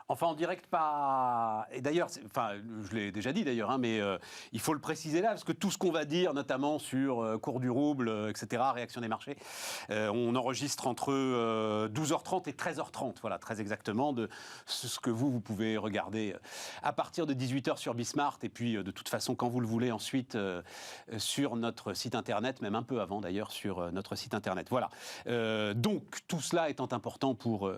Enfin, en direct, pas. Et d'ailleurs, je l'ai déjà dit d'ailleurs, mais il faut le préciser là, parce que tout ce qu'on va dire, notamment sur cours du rouble, etc., réaction des marchés, on enregistre entre 12h30 et 13h30, voilà, très exactement, de ce que vous pouvez regarder à partir de 18h sur Bismart, et puis de toute façon, quand vous le voulez, ensuite, sur notre site internet, même un peu avant d'ailleurs, sur notre site internet. Voilà. Donc, tout cela étant important pour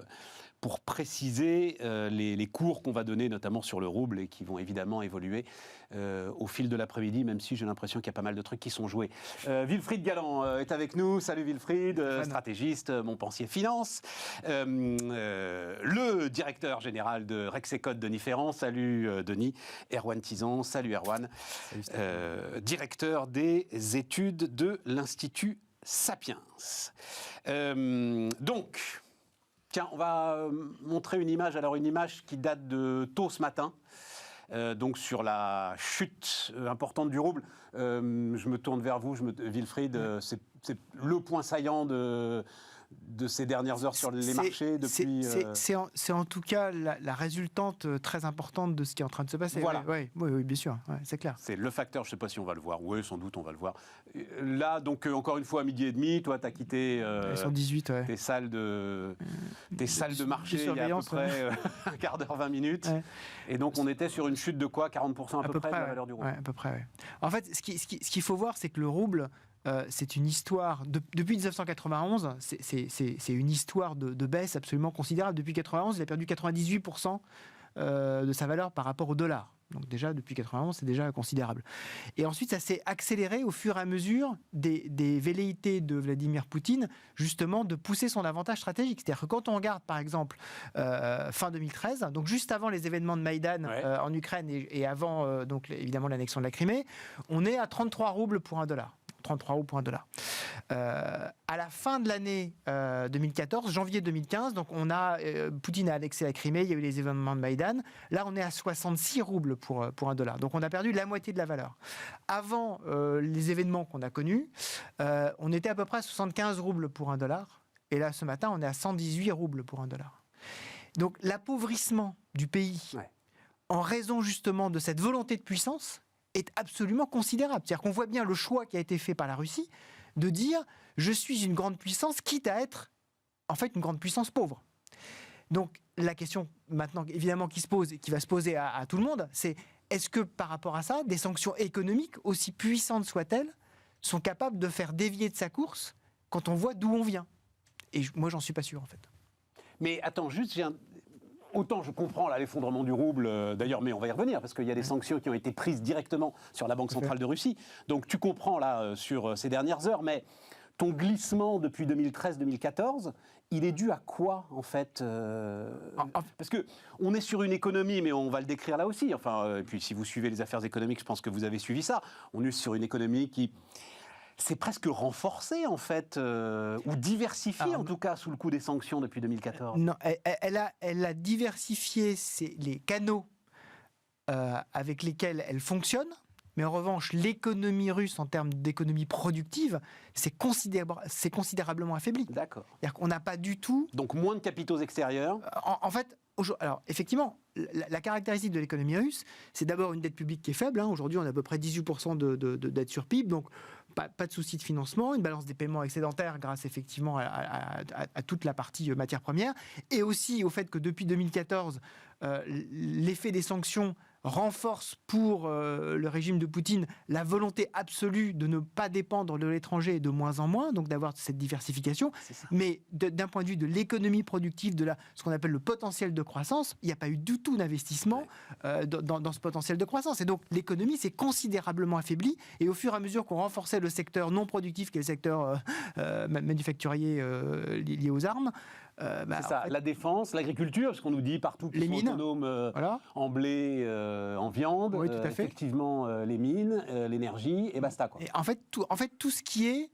préciser les cours qu'on va donner, notamment sur le rouble, et qui vont évidemment évoluer au fil de l'après-midi, même si j'ai l'impression qu'il y a pas mal de trucs qui sont joués. Wilfried Galland est avec nous. Salut Wilfried, stratégiste, Montpensier Finance. Le directeur général de Rexecode, Denis Ferrand. Salut Denis. Erwan Tizan. Salut Erwan. Salut, directeur des études de l'Institut Sapiens. Donc... Tiens, on va montrer une image. Alors, une image qui date de tôt ce matin, donc sur la chute importante du rouble. Je me tourne vers vous, Wilfried. C'est le point saillant de ces dernières heures sur les marchés depuis... C'est en tout cas la résultante très importante de ce qui est en train de se passer. Voilà. Oui, bien sûr, c'est clair. C'est le facteur, je ne sais pas si on va le voir. Oui, sans doute, on va le voir. Là, donc, encore une fois, à 12h30, toi, tu as quitté 118, tes salles de marché il y a à peu près un quart d'heure, 20 minutes. Ouais. Et donc, on était sur une chute de quoi 40% à peu près de la valeur du rouble. À peu près, oui. En fait, ce qu'il faut voir, c'est que le rouble... c'est une histoire, depuis 1991, c'est une histoire de baisse absolument considérable. Depuis 1991, il a perdu 98% de sa valeur par rapport au dollar. Donc déjà, depuis 1991, c'est déjà considérable. Et ensuite, ça s'est accéléré au fur et à mesure des velléités de Vladimir Poutine, justement, de pousser son avantage stratégique. C'est-à-dire que quand on regarde, par exemple, fin 2013, donc juste avant les événements de Maïdan en Ukraine et avant, donc, évidemment, l'annexion de la Crimée, on est à 33 roubles pour $1. 33 roubles pour $1. À la fin de l'année 2014, janvier 2015, donc Poutine a annexé la Crimée, il y a eu les événements de Maïdan. Là, on est à 66 roubles pour $1. Donc, on a perdu la moitié de la valeur. Avant les événements qu'on a connus, on était à peu près à 75 roubles pour $1. Et là, ce matin, on est à 118 roubles pour $1. Donc, l'appauvrissement du pays, en raison justement de cette volonté de puissance, est absolument considérable. C'est-à-dire qu'on voit bien le choix qui a été fait par la Russie de dire « je suis une grande puissance » quitte à être en fait une grande puissance pauvre. Donc la question maintenant évidemment qui se pose et qui va se poser à tout le monde, c'est est-ce que par rapport à ça, des sanctions économiques, aussi puissantes soient-elles, sont capables de faire dévier de sa course quand on voit d'où on vient ? Et moi j'en suis pas sûr en fait. Mais attends, juste autant je comprends là, l'effondrement du rouble, d'ailleurs, mais on va y revenir, parce qu'il y a des sanctions qui ont été prises directement sur la Banque centrale de Russie. Donc tu comprends là, sur ces dernières heures, mais ton glissement depuis 2013-2014, il est dû à quoi, en fait Parce qu'on est sur une économie, mais on va le décrire là aussi, enfin, et puis si vous suivez les affaires économiques, je pense que vous avez suivi ça, on est sur une économie qui... C'est presque renforcé, en fait, ou diversifié, en tout cas, sous le coup des sanctions depuis 2014. Non, elle a diversifié les canaux avec lesquels elle fonctionne, mais en revanche, l'économie russe, en termes d'économie productive, c'est considérablement affaibli. D'accord. C'est-à-dire qu'on n'a pas du tout... Donc moins de capitaux extérieurs. En fait... Alors, effectivement, la caractéristique de l'économie russe, c'est d'abord une dette publique qui est faible. Aujourd'hui, on a à peu près 18% de dette sur PIB, donc pas de souci de financement, une balance des paiements excédentaire grâce effectivement à toute la partie matières premières, et aussi au fait que depuis 2014, l'effet des sanctions renforce pour le régime de Poutine la volonté absolue de ne pas dépendre de l'étranger de moins en moins, donc d'avoir cette diversification. Mais d'un point de vue de l'économie productive, de ce qu'on appelle le potentiel de croissance, il n'y a pas eu du tout d'investissement dans ce potentiel de croissance. Et donc l'économie s'est considérablement affaiblie, et au fur et à mesure qu'on renforçait le secteur non productif, qui est le secteur manufacturier lié aux armes, c'est ça, en fait, la défense, l'agriculture, parce qu'on nous dit partout qu'ils sont autonomes en blé, en viande, oui, tout à fait. Effectivement les mines, l'énergie, et basta, quoi. Et en fait, tout ce qui est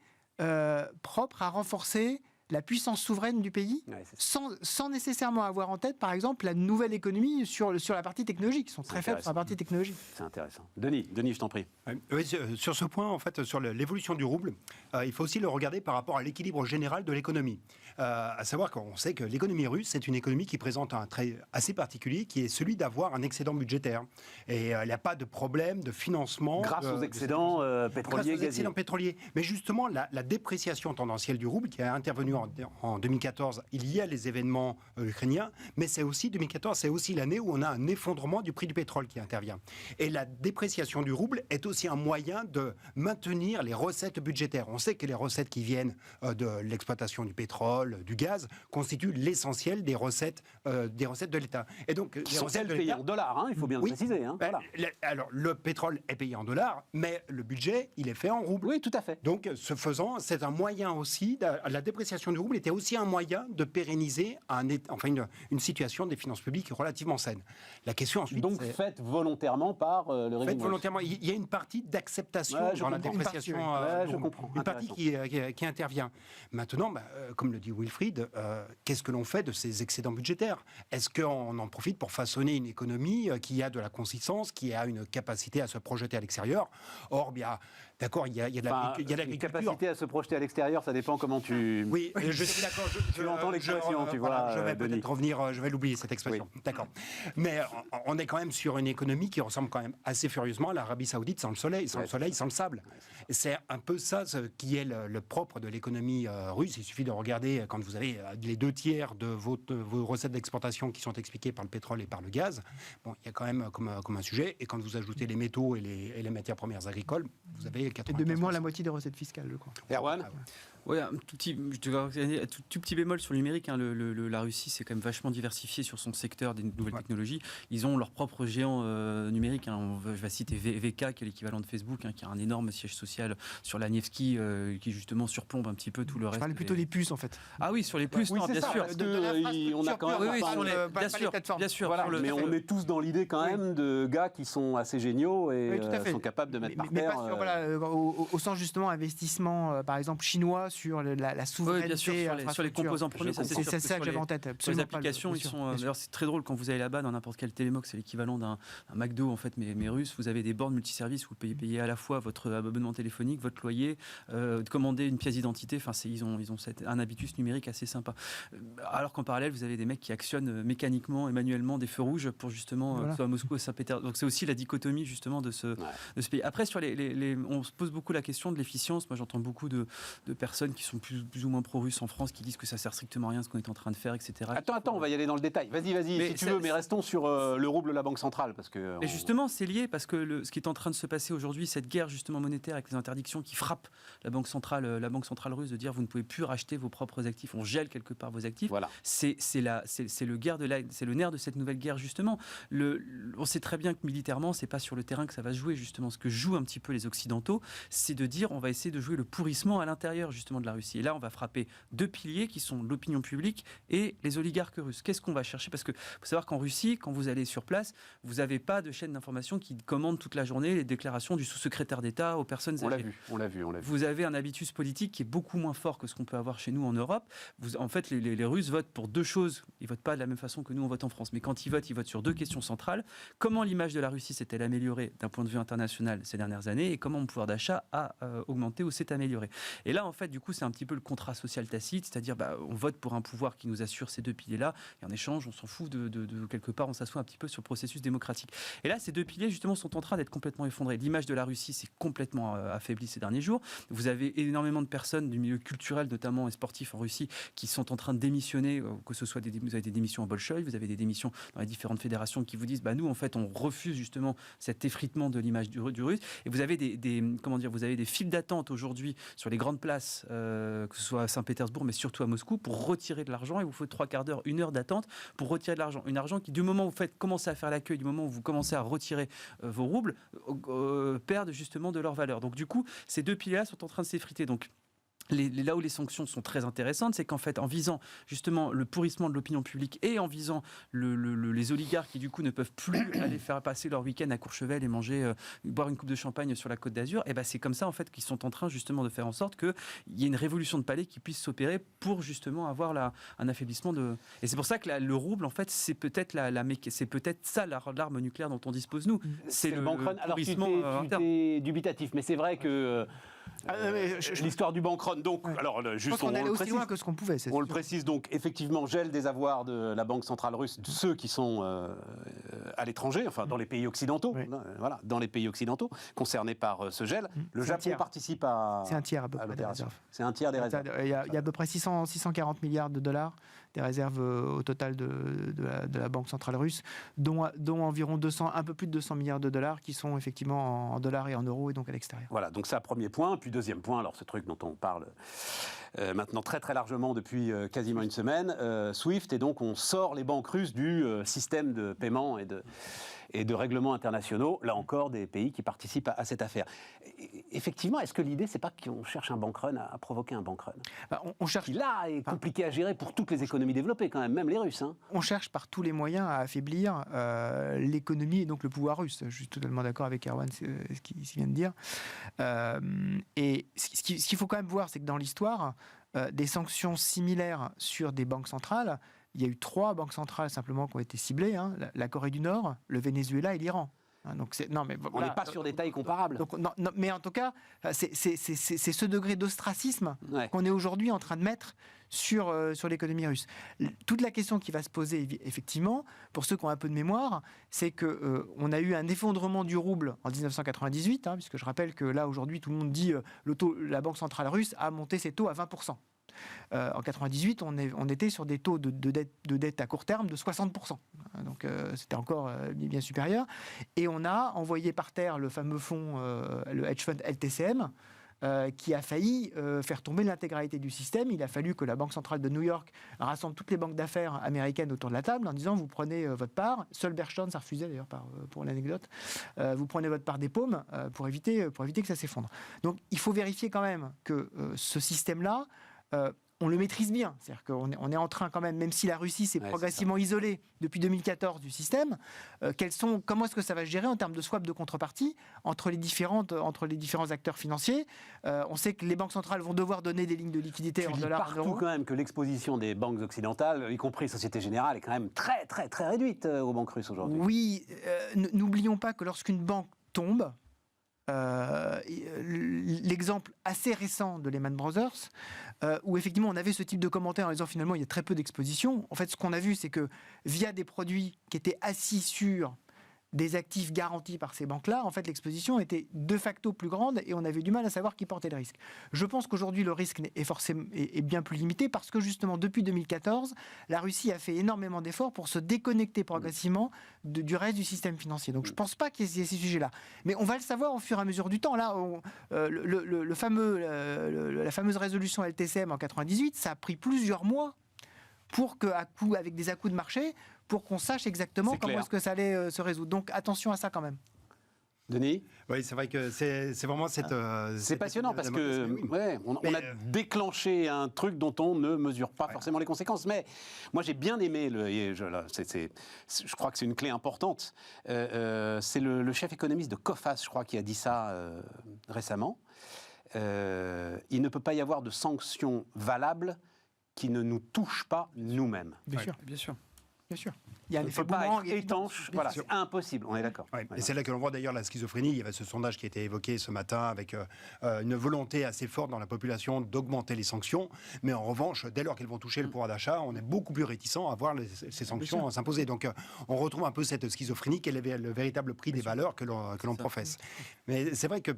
propre à renforcer la puissance souveraine du pays, Ouais, c'est ça. sans nécessairement avoir en tête, par exemple, la nouvelle économie sur la partie technologique. Ils sont très faibles sur la partie technologique. C'est intéressant. Denis, je t'en prie. Oui, sur ce point, en fait, sur l'évolution du rouble, il faut aussi le regarder par rapport à l'équilibre général de l'économie. À savoir qu'on sait que l'économie russe, c'est une économie qui présente un trait assez particulier, qui est celui d'avoir un excédent budgétaire. Et il n'y a pas de problème de financement. Grâce aux excédents pétroliers, gaziers. Excédents pétroliers. Mais justement, la dépréciation tendancielle du rouble, qui a intervenu en 2014, il y a les événements ukrainiens, mais c'est aussi 2014, c'est aussi l'année où on a un effondrement du prix du pétrole qui intervient. Et la dépréciation du rouble est aussi un moyen de maintenir les recettes budgétaires. On sait que les recettes qui viennent de l'exploitation du pétrole, du gaz, constituent l'essentiel des recettes de l'État. Et donc, Qui sont celles payées en dollars, hein, il faut bien le préciser. Hein, voilà. Alors, le pétrole est payé en dollars, mais le budget, il est fait en roubles. Oui, tout à fait. Donc, ce faisant, c'est un moyen aussi, la dépréciation du rouble était aussi un moyen de pérenniser une situation des finances publiques relativement saine. La question ensuite, donc faite volontairement par le régime. Volontairement, il y a une partie d'acceptation dans la dépréciation. Je comprends. Une partie qui intervient. Maintenant, comme le dit Wilfried, qu'est-ce que l'on fait de ces excédents budgétaires? Est-ce qu'on en profite pour façonner une économie qui a de la consistance, qui a une capacité à se projeter à l'extérieur? Or, bien, d'accord, il y a de l'agriculture. Une capacité à se projeter à l'extérieur, ça dépend comment tu... Oui, je suis d'accord. Tu entends l'expression, tu vois. Je vais peut-être revenir, je vais l'oublier, cette expression. Oui. D'accord. Mais on est quand même sur une économie qui ressemble quand même assez furieusement à l'Arabie Saoudite sans le soleil, sans le sable. Et c'est un peu ça ce qui est le propre de l'économie russe. Il suffit de regarder, quand vous avez les 2/3 de vos recettes d'exportation qui sont expliquées par le pétrole et par le gaz, bon, il y a quand même comme un sujet. Et quand vous ajoutez les métaux et les matières premières agricoles, vous avez 95%. Et de mémoire, la moitié des recettes fiscales, je crois. Erwan. Oui, un tout petit bémol sur le numérique. Hein. La Russie, c'est quand même vachement diversifié sur son secteur des nouvelles technologies. Ils ont leur propre géant numérique. Hein. Je vais citer VK, qui est l'équivalent de Facebook, hein, qui a un énorme siège social sur la Nevsky, qui justement surplombe un petit peu tout le reste. Je parlais plutôt des puces, en fait. Ah oui, sur les puces, non, bien sûr. On a quand même... Bien sûr. Voilà, mais on est tous dans l'idée quand même de gars qui sont assez géniaux et sont capables de mettre par terre... Mais pas sur, au sens justement investissement, par exemple, chinois, sur la souveraineté, bien sûr, sur les composants premiers, c'est ça que j'avais en tête. Sur les applications, ils sont. D'ailleurs, c'est très drôle quand vous allez là-bas dans n'importe quel télémoc, c'est l'équivalent d'un McDo en fait, mais russe. Vous avez des bornes multiservices où vous payez à la fois votre abonnement téléphonique, votre loyer, commander une pièce d'identité. Enfin, ils ont un habitus numérique assez sympa. Alors qu'en parallèle, vous avez des mecs qui actionnent mécaniquement et manuellement des feux rouges pour justement soit à Moscou ou à Saint-Pétersbourg. Donc c'est aussi la dichotomie justement de ce pays. Après, sur on se pose beaucoup la question de l'efficience. Moi, j'entends beaucoup de personnes qui sont plus ou moins pro-russes en France qui disent que ça sert strictement à rien ce qu'on est en train de faire, etc. Attends, on va y aller dans le détail. Vas-y, si tu veux, mais restons sur le rouble de la Banque centrale. Parce que mais justement, c'est lié parce que ce qui est en train de se passer aujourd'hui, cette guerre justement monétaire avec les interdictions qui frappent la Banque centrale russe de dire vous ne pouvez plus racheter vos propres actifs, on gèle quelque part vos actifs. Voilà. C'est le nerf de cette nouvelle guerre justement. On sait très bien que militairement, c'est pas sur le terrain que ça va se jouer justement. Ce que jouent un petit peu les Occidentaux, c'est de dire on va essayer de jouer le pourrissement à l'intérieur justement de la Russie. Et là, on va frapper deux piliers qui sont l'opinion publique et les oligarques russes. Qu'est-ce qu'on va chercher? Parce que faut savoir qu'en Russie, quand vous allez sur place, vous n'avez pas de chaîne d'information qui commande toute la journée les déclarations du sous-secrétaire d'État aux personnes âgées. On l'a vu. Vous avez un habitus politique qui est beaucoup moins fort que ce qu'on peut avoir chez nous en Europe. En fait, les Russes votent pour deux choses. Ils ne votent pas de la même façon que nous, on vote en France. Mais quand ils votent sur deux questions centrales. Comment l'image de la Russie s'est-elle améliorée d'un point de vue international ces dernières années et comment mon pouvoir d'achat a augmenté ou s'est amélioré. Et là, en fait, du coup, c'est un petit peu le contrat social tacite, c'est-à-dire on vote pour un pouvoir qui nous assure ces deux piliers-là, et en échange, on s'en fout de quelque part, on s'assoit un petit peu sur le processus démocratique. Et là, ces deux piliers, justement, sont en train d'être complètement effondrés. L'image de la Russie s'est complètement affaiblie ces derniers jours. Vous avez énormément de personnes du milieu culturel, notamment et sportif en Russie, qui sont en train de démissionner, que ce soit vous avez des démissions à Bolchoï, vous avez des démissions dans les différentes fédérations qui vous disent, nous, en fait, on refuse justement cet effritement de l'image du russe. Et vous avez vous avez des files d'attente aujourd'hui sur les grandes places, que ce soit à Saint-Pétersbourg, mais surtout à Moscou, pour retirer de l'argent. Et vous faut 3/4 d'heure, 1 heure d'attente pour retirer de l'argent. Un argent qui, du moment où vous commencez à faire l'accueil, du moment où vous commencez à retirer vos roubles, perdent justement de leur valeur. Donc du coup, ces deux piliers-là sont en train de s'effriter. Donc là où les sanctions sont très intéressantes, c'est qu'en fait, en visant justement le pourrissement de l'opinion publique et en visant les oligarques qui du coup ne peuvent plus aller faire passer leur week-end à Courchevel et manger, boire une coupe de champagne sur la Côte d'Azur, et ben c'est comme ça en fait qu'ils sont en train justement de faire en sorte qu'il y ait une révolution de palais qui puisse s'opérer pour justement avoir un affaiblissement de. Et c'est pour ça que le rouble en fait c'est peut-être c'est peut-être ça l'arme nucléaire dont on dispose nous. C'est le bank run. Alors tu es dubitatif, mais c'est vrai que. L'histoire du bank run, donc, alors juste on allait aussi loin que ce qu'on pouvait. On le précise donc, effectivement, gel des avoirs de la Banque centrale russe, de ceux qui sont à l'étranger, enfin dans les pays occidentaux, voilà, dans les pays occidentaux concernés par ce gel. Le Japon participe à. C'est un tiers à peu près des réserves. C'est un tiers des réserves. Il y a à peu près 640 milliards de dollars des réserves au total de la Banque centrale russe, dont environ un peu plus de 200 milliards de dollars qui sont effectivement en dollars et en euros et donc à l'extérieur. Voilà, donc ça, premier point. Puis deuxième point, alors ce truc dont on parle maintenant très très largement depuis quasiment une semaine, SWIFT, et donc on sort les banques russes du système de paiement et de règlements internationaux, là encore des pays qui participent à cette affaire. Effectivement, est-ce que l'idée, c'est pas qu'on cherche un bank run, à provoquer un bank run on cherche... qui là est compliqué à gérer pour toutes les économies développées quand même les Russes. Hein. On cherche par tous les moyens à affaiblir l'économie et donc le pouvoir russe. Je suis totalement d'accord avec Erwan, ce qu'il vient de dire. Et ce qu'il faut quand même voir, c'est que dans l'histoire, des sanctions similaires sur des banques centrales, il y a eu 3 banques centrales simplement qui ont été ciblées, hein, la Corée du Nord, le Venezuela et l'Iran. Donc on n'est pas sur des tailles comparables. Donc, non, mais en tout cas, c'est ce degré d'ostracisme qu'on est aujourd'hui en train de mettre sur l'économie russe. Toute la question qui va se poser, effectivement, pour ceux qui ont un peu de mémoire, c'est qu'on a eu un effondrement du rouble en 1998, hein, puisque je rappelle que là, aujourd'hui, tout le monde dit la Banque centrale russe a monté ses taux à 20%. En 98, on était sur des taux de dette à court terme de 60%. Donc c'était encore bien supérieur. Et on a envoyé par terre le fameux fonds, le hedge fund LTCM, qui a failli faire tomber l'intégralité du système. Il a fallu que la Banque centrale de New York rassemble toutes les banques d'affaires américaines autour de la table en disant vous prenez votre part. Seul Bergson, ça refusait d'ailleurs pour l'anecdote. Vous prenez votre part des paumes pour éviter que ça s'effondre. Donc il faut vérifier quand même que ce système-là, on le maîtrise bien. C'est-à-dire qu'on est en train quand même si la Russie s'est progressivement isolée depuis 2014 du système, comment est-ce que ça va se gérer en termes de swap de contrepartie entre les différents acteurs financiers. On sait que les banques centrales vont devoir donner des lignes de liquidité en dollars, en euros. Partout quand même que l'exposition des banques occidentales, y compris Société Générale, est quand même très très très réduite aux banques russes aujourd'hui. Oui, n'oublions pas que lorsqu'une banque tombe, l'exemple assez récent de Lehman Brothers, où effectivement on avait ce type de commentaires en disant finalement il y a très peu d'exposition. En fait, ce qu'on a vu, c'est que via des produits qui étaient assis sur des actifs garantis par ces banques-là, en fait, l'exposition était de facto plus grande et on avait du mal à savoir qui portait le risque. Je pense qu'aujourd'hui, le risque est bien plus limité parce que justement, depuis 2014, la Russie a fait énormément d'efforts pour se déconnecter progressivement du reste du système financier. Donc, je ne pense pas qu'il y ait ces sujets-là. Mais on va le savoir au fur et à mesure du temps. Là, la fameuse résolution LTCM en 98, ça a pris plusieurs mois pour avec des à-coups de marché, pour qu'on sache exactement comment est-ce que ça allait se résoudre. Donc attention à ça quand même. Denis ? Oui, c'est vrai que c'est vraiment cette... c'est passionnant parce que on a déclenché un truc dont on ne mesure pas forcément les conséquences. Mais moi, j'ai bien aimé, je crois que c'est une clé importante, c'est le chef économiste de COFAS, je crois, qui a dit ça récemment. Il ne peut pas y avoir de sanctions valables qui ne nous touchent pas nous-mêmes. Bien sûr. Bien sûr. Il y a un effet boomerang étanche. Voilà, c'est impossible, on est d'accord. Ouais, et c'est là que l'on voit d'ailleurs la schizophrénie. Il y avait ce sondage qui a été évoqué ce matin avec une volonté assez forte dans la population d'augmenter les sanctions. Mais en revanche, dès lors qu'elles vont toucher le pouvoir d'achat, on est beaucoup plus réticent à voir ces sanctions s'imposer. Donc on retrouve un peu cette schizophrénie. Quel est le véritable prix des valeurs que l'on professe. Mais c'est vrai que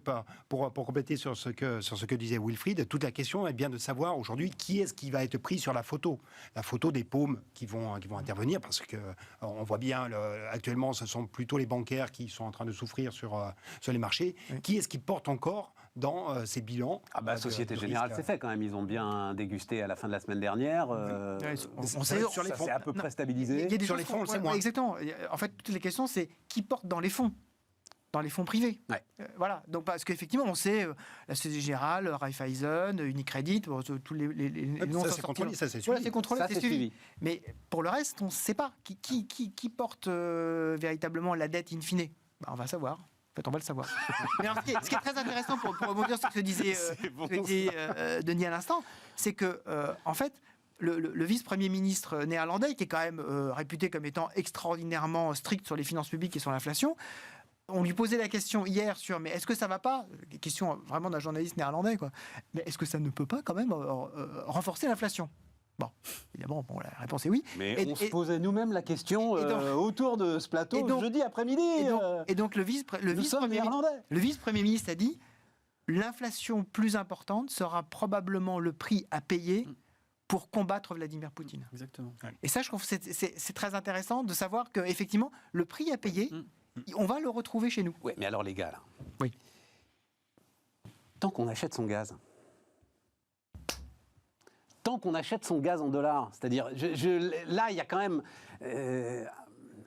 pour compléter sur ce que disait Wilfried, toute la question est bien de savoir aujourd'hui qui est-ce qui va être pris sur la photo. La photo des paumes qui vont intervenir parce que on voit bien, actuellement, ce sont plutôt les bancaires qui sont en train de souffrir sur les marchés. Oui. Qui est-ce qui porte encore dans ces bilans Société Générale, c'est fait quand même. Ils ont bien dégusté à la fin de la semaine dernière. On sait sur les fonds. C'est à peu près stabilisé. Il y a des sur les fonds, on le sait moins. Exactement. En fait, toutes les questions, c'est qui porte dans les fonds. dans les fonds privés. Ouais. Voilà, donc parce qu'effectivement, on sait, la Société Générale, Raiffeisen, Unicredit, tous les noms Ça, sont c'est sortis. contrôlé, ça, c'est suivi. Voilà, c'est contrôlé, Ça, c'est c'est suivi. suivi. Mais pour le reste, on ne sait pas qui porte véritablement la dette in fine. Bah, on va savoir. En fait, on va le savoir. Mais alors, ce qui est très intéressant pour rebondir sur ce que disait, C'est bon, Denis à l'instant, c'est que, en fait, le vice-premier ministre néerlandais, qui est quand même réputé comme étant extraordinairement strict sur les finances publiques et sur l'inflation, on lui posait la question hier sur mais est-ce que ça va pas, question vraiment d'un journaliste néerlandais, quoi. Mais est-ce que ça ne peut pas quand même renforcer l'inflation? Bon, évidemment, la réponse est oui. Mais on se posait nous-mêmes la question autour de ce plateau jeudi après-midi. Et donc le vice-premier ministre a dit l'inflation plus importante sera probablement le prix à payer pour combattre Vladimir Poutine. Exactement. Et ça, je trouve que c'est très intéressant de savoir qu'effectivement, le prix à payer, on va le retrouver chez nous. Oui, mais alors les gars, là, Oui. tant qu'on achète son gaz en dollars, c'est-à-dire, là, il y a quand même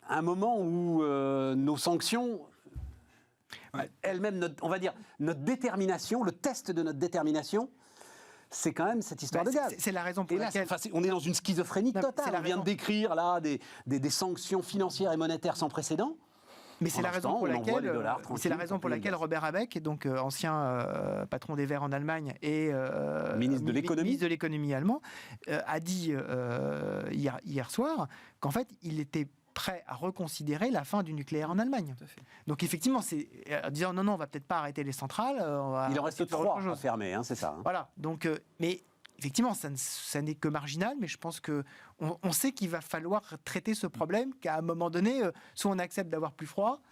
un moment où nos sanctions, elles-mêmes, on va dire, notre détermination, le test de notre détermination, c'est quand même cette histoire de gaz. C'est la raison pour Et là, laquelle... on est dans une schizophrénie Non, totale. c'est la On vient raison. de décrire là des sanctions financières et monétaires sans précédent. Mais c'est la raison l'instant, pour on envoie laquelle, les dollars c'est la tranquilles raison pour pour payer le laquelle gaz. Robert Habeck, donc ancien patron des Verts en Allemagne et Ministre de l'économie. ministre de l'économie allemand, a dit hier soir qu'en fait, il était prêt à reconsidérer la fin du nucléaire en Allemagne. Tout à fait. Donc effectivement, c'est en disant non, on va peut-être pas arrêter les centrales. Il en reste 3 à fermer, hein, c'est ça. Hein. Voilà. Donc, mais effectivement, ça n'est que marginal, mais je pense que on sait qu'il va falloir traiter ce problème, qu'à un moment donné, soit on accepte d'avoir plus froid,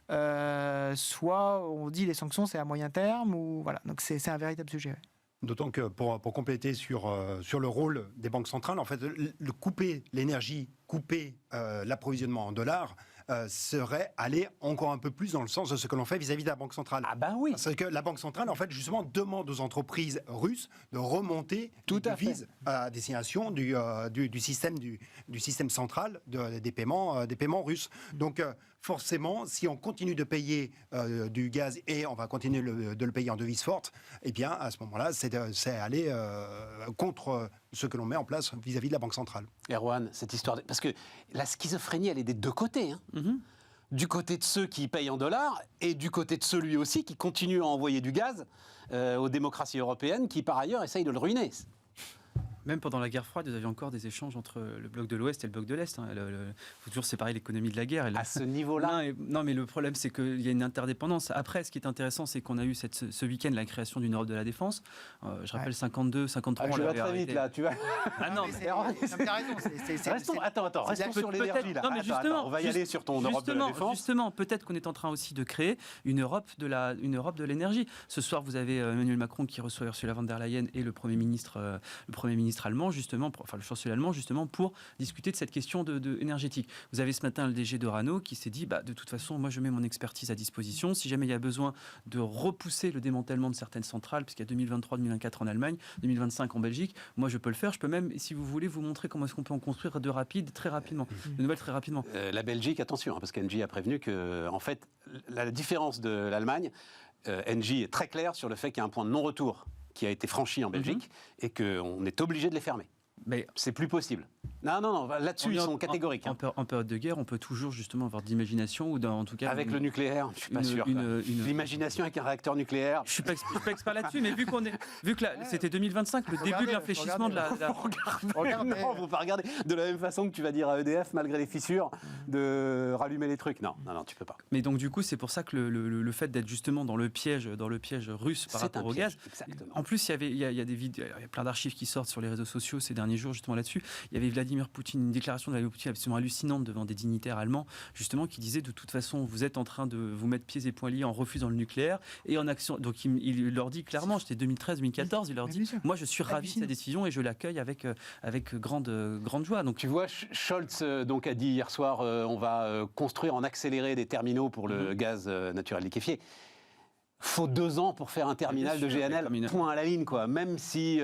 soit on dit les sanctions c'est à moyen terme, ou voilà. Donc c'est un véritable sujet. Ouais. D'autant que pour compléter sur le rôle des banques centrales, en fait, couper l'énergie, couper l'approvisionnement en dollars, serait aller encore un peu plus dans le sens de ce que l'on fait vis-à-vis de la Banque centrale. Ah ben oui. C'est que la Banque centrale, en fait, justement, demande aux entreprises russes de remonter Tout les à devises à destination du système central des paiements russes. Donc, forcément, si on continue de payer du gaz et on va continuer de le payer en devise forte, eh bien, à ce moment-là, c'est aller contre ce que l'on met en place vis-à-vis de la Banque centrale. Erwan, cette histoire... Parce que la schizophrénie, elle est des deux côtés. Hein. Du côté de ceux qui payent en dollars et du côté de celui aussi qui continue à envoyer du gaz aux démocraties européennes qui, par ailleurs, essayent de le ruiner. Même pendant la guerre froide, vous aviez encore des échanges entre le bloc de l'Ouest et le bloc de l'Est. Il faut toujours séparer l'économie de la guerre. À ce niveau-là. Non, mais le problème, c'est qu'il y a une interdépendance. Après, ce qui est intéressant, c'est qu'on a eu ce week-end la création d'une Europe de la défense. Je rappelle 52, 53. Je vais très vite, là. Tu vas... Ah non, mais Restons sur l'énergie, là. Non, mais justement, on va y aller sur ton Europe de la défense. Justement, peut-être qu'on est en train aussi de créer une Europe de l'énergie. Ce soir, vous avez Emmanuel Macron qui reçoit Ursula von der Leyen et le Premier ministre allemand, justement, le chancelier allemand, justement, pour discuter de cette question énergétique. Vous avez ce matin le DG d'Orano qui s'est dit, de toute façon, moi, je mets mon expertise à disposition. Si jamais il y a besoin de repousser le démantèlement de certaines centrales, puisqu'il y a 2023-2024 en Allemagne, 2025 en Belgique, moi, je peux le faire. Je peux même, si vous voulez, vous montrer comment est-ce qu'on peut en construire très rapidement. De nouvelles très rapidement. La Belgique, attention, parce qu'Engie a prévenu que, en fait, la différence de l'Allemagne, Engie est très claire sur le fait qu'il y a un point de non-retour qui a été franchi en Belgique et qu'on est obligé de les fermer. Mais c'est plus possible. Non, là-dessus, ils sont catégoriques. En période de guerre, on peut toujours justement avoir de l'imagination ou en tout cas... Avec le nucléaire, je suis pas sûr. L'imagination avec un réacteur nucléaire... Je suis pas expert là-dessus, mais vu que c'était 2025, le début de l'infléchissement de la... Regardez. Non, faut pas regarder. De la même façon que tu vas dire à EDF, malgré les fissures, de rallumer les trucs. Non, tu peux pas. Mais donc du coup, c'est pour ça que le fait d'être justement dans le piège russe par rapport au gaz... Exactement. En plus, il y a des vidéos, il y a plein d'archives qui sortent sur les réseaux sociaux ces derniers jours justement là-dessus. Il y avait Vladimir Poutine, une déclaration de Vladimir Poutine absolument hallucinante devant des dignitaires allemands, justement, qui disait de toute façon, vous êtes en train de vous mettre pieds et poings liés en refusant le nucléaire et en action. Donc il leur dit clairement, c'était 2013-2014, il leur dit, moi je suis ravi de cette décision et je l'accueille avec grande joie. Donc tu vois, Scholz donc a dit hier soir, on va construire en accéléré des terminaux pour le gaz naturel liquéfié. faut 2 ans pour faire un terminal de GNL, point à la ligne, quoi. Même si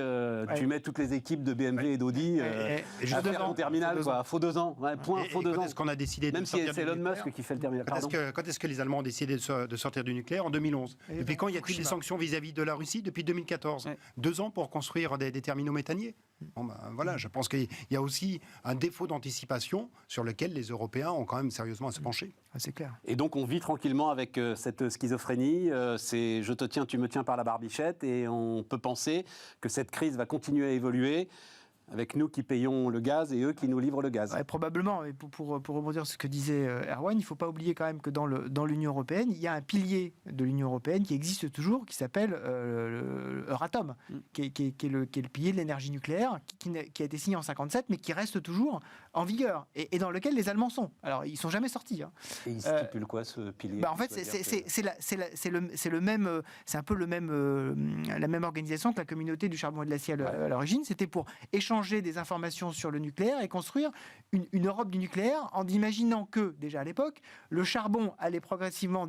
tu mets toutes les équipes de BMW et d'Audi à faire ton terminal, quoi. Faut 2 ans. Ouais, point, faut 2 ans. Est-ce qu'on a décidé Même si c'est Elon Musk qui fait le terminal. Quand est-ce que les Allemands ont décidé de sortir du nucléaire? En 2011. Depuis quand y a-t-il des sanctions vis-à-vis de la Russie? Depuis 2014. 2 ans pour construire des terminaux méthaniers. Bon, ben, voilà, je pense qu'il y a aussi un défaut d'anticipation sur lequel les Européens ont quand même sérieusement à se pencher. Ah, c'est clair. Et donc on vit tranquillement avec cette schizophrénie, c'est je te tiens, tu me tiens par la barbichette, et on peut penser que cette crise va continuer à évoluer avec nous qui payons le gaz et eux qui nous livrent le gaz. Ouais, probablement, et pour rebondir sur ce que disait Erwan, il ne faut pas oublier quand même que dans l'Union européenne, il y a un pilier de l'Union européenne qui existe toujours, qui s'appelle Euratom, qui est le pilier de l'énergie nucléaire, qui a été signé en 1957, mais qui reste toujours en vigueur, et dans lequel les Allemands sont. Alors, ils ne sont jamais sortis. Hein. Et il stipule quoi, ce pilier? En fait, c'est le même, c'est un peu la même organisation que la communauté du charbon et de l'acier à l'origine. C'était pour échanger des informations sur le nucléaire et construire une Europe du nucléaire en imaginant que, déjà à l'époque, le charbon allait progressivement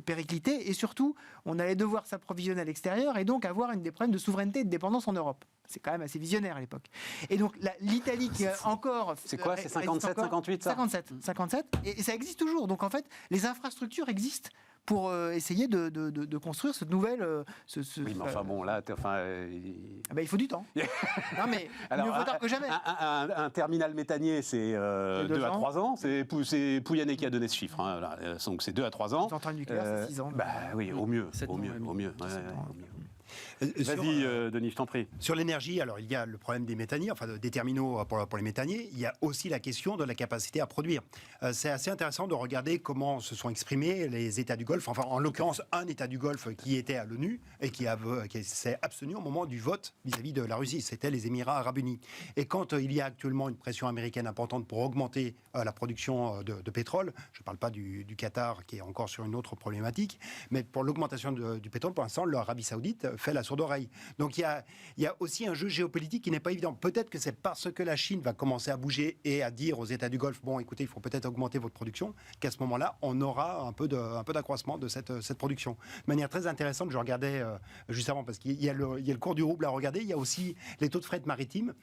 péricliter et surtout, on allait devoir s'approvisionner à l'extérieur et donc avoir des problèmes de souveraineté et de dépendance en Europe. C'est quand même assez visionnaire à l'époque. Et donc l'Italie qui est encore... C'est quoi? C'est 57, 58 ça? 57, et ça existe toujours. Donc en fait, les infrastructures existent pour essayer de construire cette nouvelle... oui, mais enfin bon, là... il faut du temps. Non, mais alors, mieux vaut tard que jamais. Un terminal méthanier, c'est 2 à 3 ans. C'est Pouyanné qui a donné ce chiffre. Hein, là. Donc c'est 2 à 3 ans. Centrale nucléaire, c'est 6 ans. Oui, au mieux. Au mieux. Vas-y, Denis, je t'en prie. Sur l'énergie, alors il y a le problème des méthaniers, enfin des terminaux pour les méthaniers. Il y a aussi la question de la capacité à produire. C'est assez intéressant de regarder comment se sont exprimés les États du Golfe. Enfin, en l'occurrence, un État du Golfe qui était à l'ONU et qui s'est abstenu au moment du vote vis-à-vis de la Russie. C'était les Émirats Arabes Unis. Et quand il y a actuellement une pression américaine importante pour augmenter la production de pétrole, je ne parle pas du Qatar qui est encore sur une autre problématique, mais pour l'augmentation du pétrole, pour l'instant, l'Arabie Saoudite fait la sourde oreille. Donc il y a aussi un jeu géopolitique qui n'est pas évident. Peut-être que c'est parce que la Chine va commencer à bouger et à dire aux États du Golfe, bon écoutez, il faut peut-être augmenter votre production, qu'à ce moment-là, on aura un peu d'accroissement de cette production. De manière très intéressante, je regardais juste avant, parce qu'il y a le cours du rouble à regarder, il y a aussi les taux de fret maritime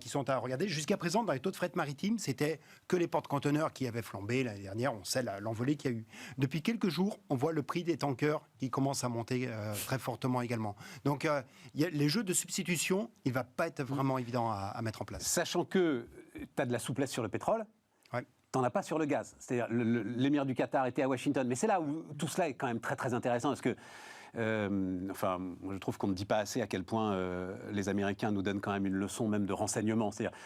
qui sont à regarder. Jusqu'à présent, dans les taux de fret maritime, c'était que les porte-conteneurs qui avaient flambé l'année dernière, on sait l'envolée qu'il y a eu. Depuis quelques jours, on voit le prix des tankers qui commence à monter très fortement également. Donc, les jeux de substitution, il ne va pas être vraiment évident à mettre en place. Sachant que tu as de la souplesse sur le pétrole, tu n'en as pas sur le gaz. C'est-à-dire, l'émir du Qatar était à Washington. Mais c'est là où tout cela est quand même très, très intéressant. Parce que, moi, je trouve qu'on ne dit pas assez à quel point les Américains nous donnent quand même une leçon même de renseignement. C'est-à-dire,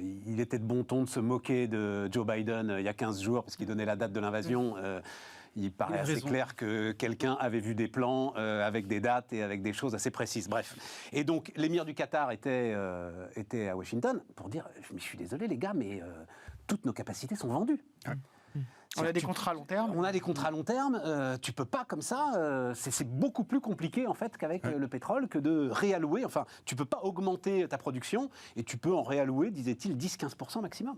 il était de bon ton de se moquer de Joe Biden il y a 15 jours, parce qu'il donnait la date de l'invasion. Il paraît assez clair que quelqu'un avait vu des plans avec des dates et avec des choses assez précises. Bref. Et donc, l'émir du Qatar était à Washington pour dire, je suis désolé les gars, mais toutes nos capacités sont vendues. On a des contrats à long terme. On a des contrats à long terme. Tu peux pas comme ça. C'est beaucoup plus compliqué en fait qu'avec le pétrole que de réallouer. Enfin, tu peux pas augmenter ta production et tu peux en réallouer, disait-il, 10-15% maximum.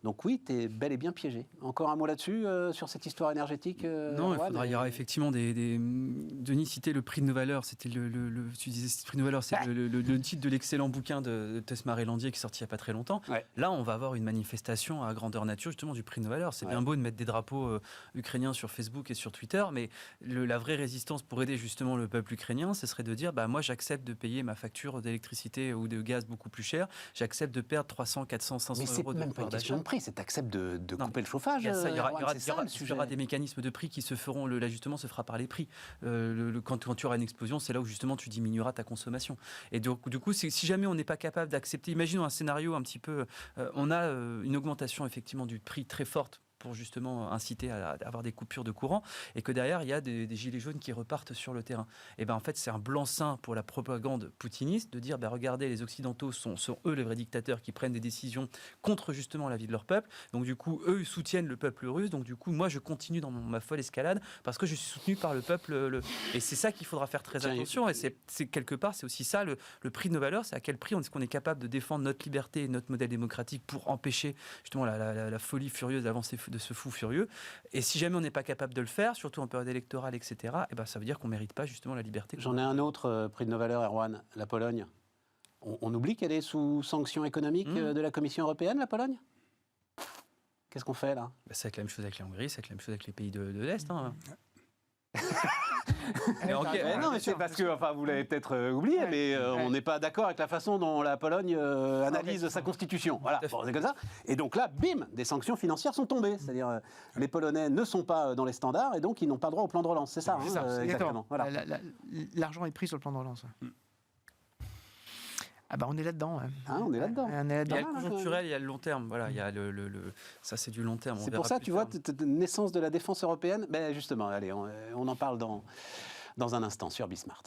Donc oui, tu es bel et bien piégé. Encore un mot là-dessus, sur cette histoire énergétique Non, il y aura effectivement Denis citait le prix de nos valeurs. C'était tu disais ce prix de nos valeurs, c'est le titre de l'excellent bouquin de Tesmar et Landier qui est sorti il n'y a pas très longtemps. Ouais. Là, on va avoir une manifestation à grandeur nature justement du prix de nos valeurs. C'est bien beau de mettre des drapeaux ukrainiens sur Facebook et sur Twitter, mais la vraie résistance pour aider justement le peuple ukrainien, ce serait de dire moi j'accepte de payer ma facture d'électricité ou de gaz beaucoup plus cher, j'accepte de perdre 300, 400, 500 euros de pouvoir d'achat. Prix, c'est acceptes de couper le chauffage. Il y aura des mécanismes de prix qui se feront, l'ajustement se fera par les prix. Quand tu auras une explosion, c'est là où justement tu diminueras ta consommation. Et donc, du coup, si jamais on n'est pas capable d'accepter, imaginons un scénario un petit peu, on a une augmentation effectivement du prix très forte pour justement inciter à avoir des coupures de courant, et que derrière, il y a des gilets jaunes qui repartent sur le terrain. Et en fait, c'est un blanc-seing pour la propagande poutiniste de dire, regardez, les Occidentaux sont eux les vrais dictateurs qui prennent des décisions contre justement la vie de leur peuple. Donc du coup, eux, ils soutiennent le peuple russe. Donc du coup, moi, je continue dans ma folle escalade parce que je suis soutenu par le peuple. Et c'est ça qu'il faudra faire très attention. Et c'est quelque part, c'est aussi ça, le prix de nos valeurs. C'est à quel prix est-ce qu'on est capable de défendre notre liberté et notre modèle démocratique pour empêcher justement la folie furieuse, l'avancée ce fou furieux. Et si jamais on n'est pas capable de le faire, surtout en période électorale, etc., ça veut dire qu'on ne mérite pas justement la liberté. J'en ai un autre, prix de nos valeurs, Erwan, la Pologne. On oublie qu'elle est sous sanctions économiques de la Commission européenne, la Pologne ? Qu'est-ce qu'on fait là ? C'est la même chose avec la Hongrie, c'est la même chose avec les pays de l'Est. Hein. Non, mais c'est parce que, vous l'avez peut-être oublié, mais on n'est pas d'accord avec la façon dont la Pologne analyse sa constitution. Voilà, c'est comme ça. Et donc là, bim, des sanctions financières sont tombées. C'est-à-dire, les Polonais ne sont pas dans les standards et donc ils n'ont pas droit au plan de relance. C'est ça, exactement. Voilà. L'argent est pris sur le plan de relance. On est là-dedans. On est là-dedans. Il y a le conjoncturel, il y a le long terme. Voilà, il y a ça, c'est du long terme. C'est pour ça, tu vois, naissance de la défense européenne. Justement, allez, on en parle dans un instant sur Bismart.